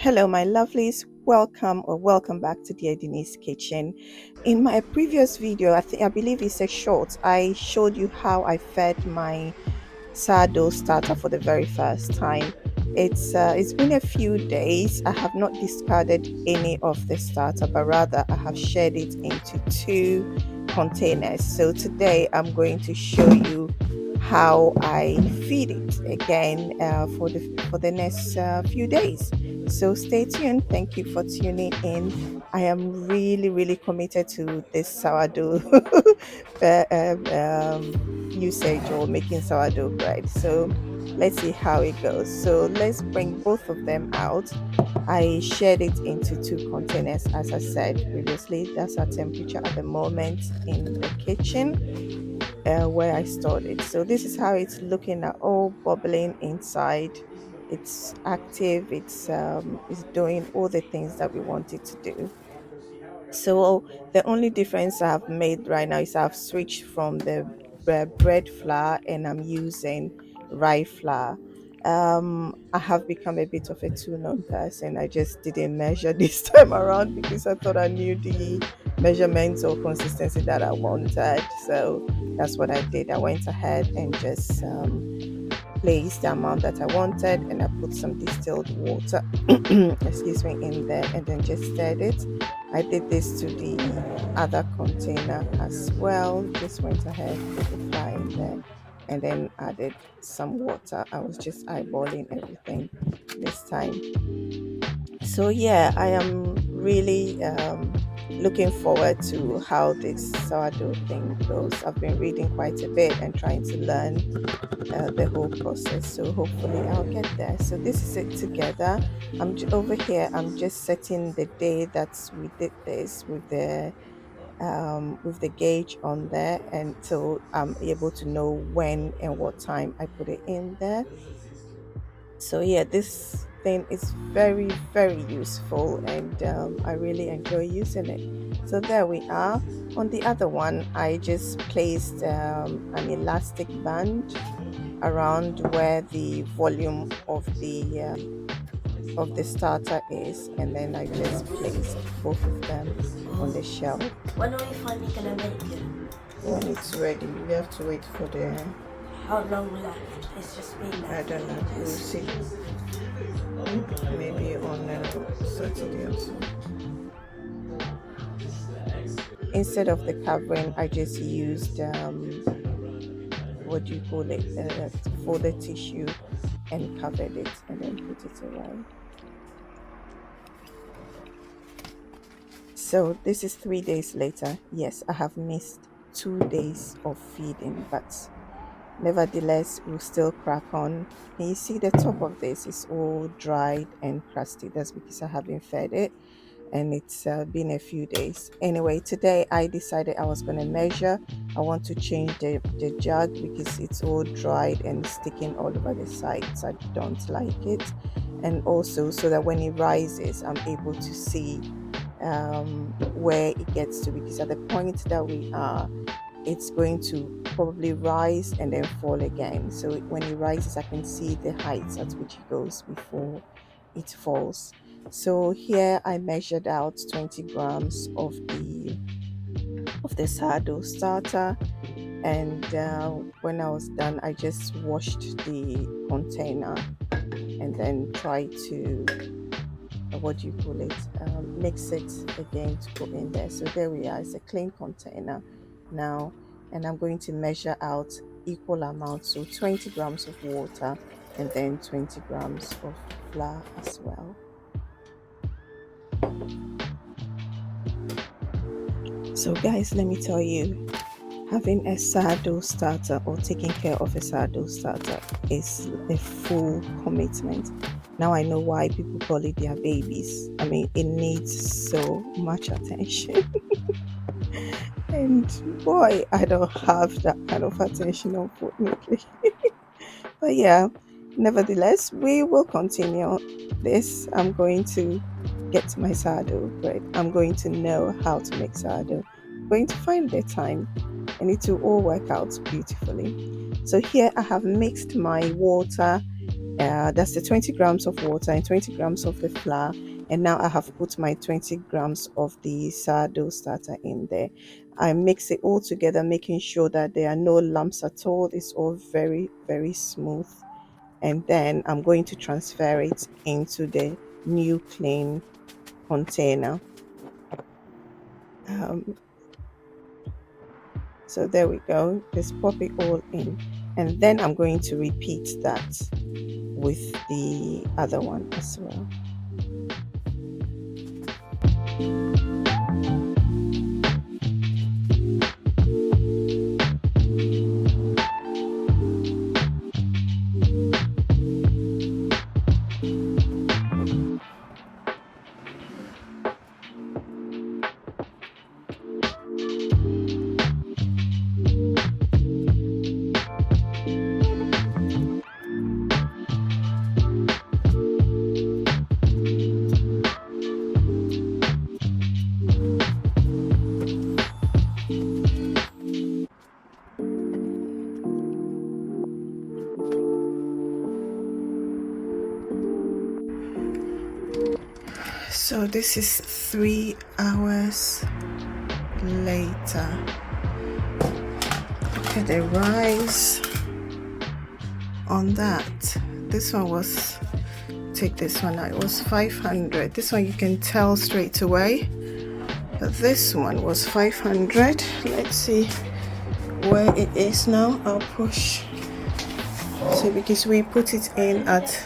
Hello, my lovelies. Welcome or welcome back to Dear Denise Kitchen. In my previous video, I believe it's a short, I showed you how I fed my sourdough starter for the very first time. It's been a few days. I have not discarded any of the starter, but rather I have shared it into two containers. So today I'm going to show you how I feed it again for the next few days. So stay tuned. Thank you for tuning in. I am really committed to this sourdough usage or making sourdough bread. So let's see how it goes. So let's bring both of them out. I shared it into two containers, as I said previously. That's our temperature at the moment in the kitchen where I stored it. So this is how it's looking at, all bubbling inside. It's active. It's doing all the things that we want it to do. So the only difference I've made right now is I've switched from the bread flour and I'm using rye flour. I have become a bit of a two-known person. I just didn't measure this time around because I thought I knew the measurements or consistency that I wanted. So that's what I did. I went ahead and just placed the amount that I wanted, and I put some distilled water excuse me, in there, and then just stirred it. I did this to the other container as well. Just went ahead, put the flour in there, and then added some water. I was just eyeballing everything this time. So yeah, I am really looking forward to how this sourdough thing goes. I've been reading quite a bit and trying to learn the whole process, so hopefully I'll get there. So this is it together. Over here, I'm just setting the day that we did this with the gauge on there, and so I'm able to know when and what time I put it in there. So yeah, this thing is very useful, and I really enjoy using it. So there we are. On the other one, I just placed an elastic band around where the volume of the starter is, and then I just placed both of them on the shelf. When are we finally gonna make it? When it's ready, we have to wait for the, How long left? It's just been I left. don't know, we'll see. Maybe on Saturday or so. Instead of the covering, I just used what do you call it, folded tissue, and covered it and then put it away. So this is 3 days later. Yes, I have missed 2 days of feeding, but nevertheless we'll still crack on. And you see the top of this is all dried and crusty. That's because I haven't fed it, and it's been a few days. Anyway, today I decided I was going to measure. I want to change the jug because it's all dried and sticking all over the sides. I don't like it. And also so that when it rises, I'm able to see where it gets to, because at the point that we are, it's going to probably rise and then fall again. So when it rises, I can see the heights at which it goes before it falls. So here I measured out 20 grams of the sourdough starter, and when I was done, I just washed the container and then tried to what do you call it, mix it again to put in there. So there we are. It's a clean container now, and I'm going to measure out equal amounts, so 20 grams of water and then 20 grams of flour as well. So guys, let me tell you, having a sourdough starter or taking care of a sourdough starter is a full commitment. Now I know why people call it their babies. I mean, it needs so much attention. And boy, I don't have that kind of attention, unfortunately. But yeah, nevertheless, we will continue this. I'm going to get my sourdough bread. I'm going to know how to make sourdough. I'm going to find the time, and it will all work out beautifully. So here I have mixed my water That's the 20 grams of water and 20 grams of the flour. And now I have put my 20 grams of the sourdough starter in there. I mix it all together, making sure that there are no lumps at all. It's all very, very smooth. And then I'm going to transfer it into the new clean container. Um, so there we go. Just pop it all in. And then I'm going to repeat that with the other one as well. So this is 3 hours later. Look at the rise on that. This one was, take this one out, it was 500. This one you can tell straight away, but this one was 500. Let's see where it is now. I'll push. So because we put it in at,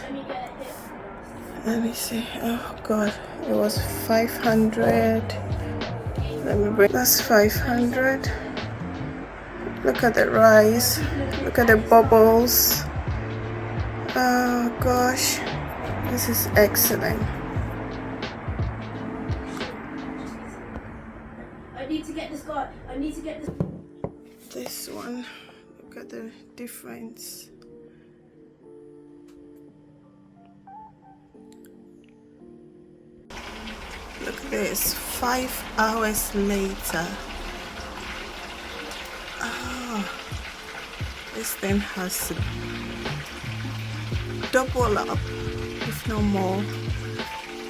let me see, oh god, it was 500. Let me bring, that's 500. Look at the rise, look at the bubbles. Oh gosh, this is excellent. I need to get this guy. I need to get this. This one, look at the difference. Look at this, 5 hours later. Oh, this thing has to double up, if no more.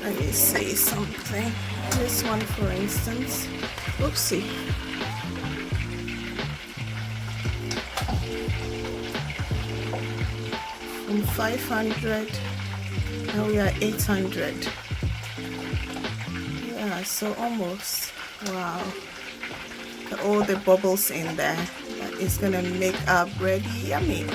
Let me see something. This one, for instance. Oopsie. From 500, now we are 800. Yeah, so almost. Wow. Look at all the bubbles in there. That is gonna make our bread yummy.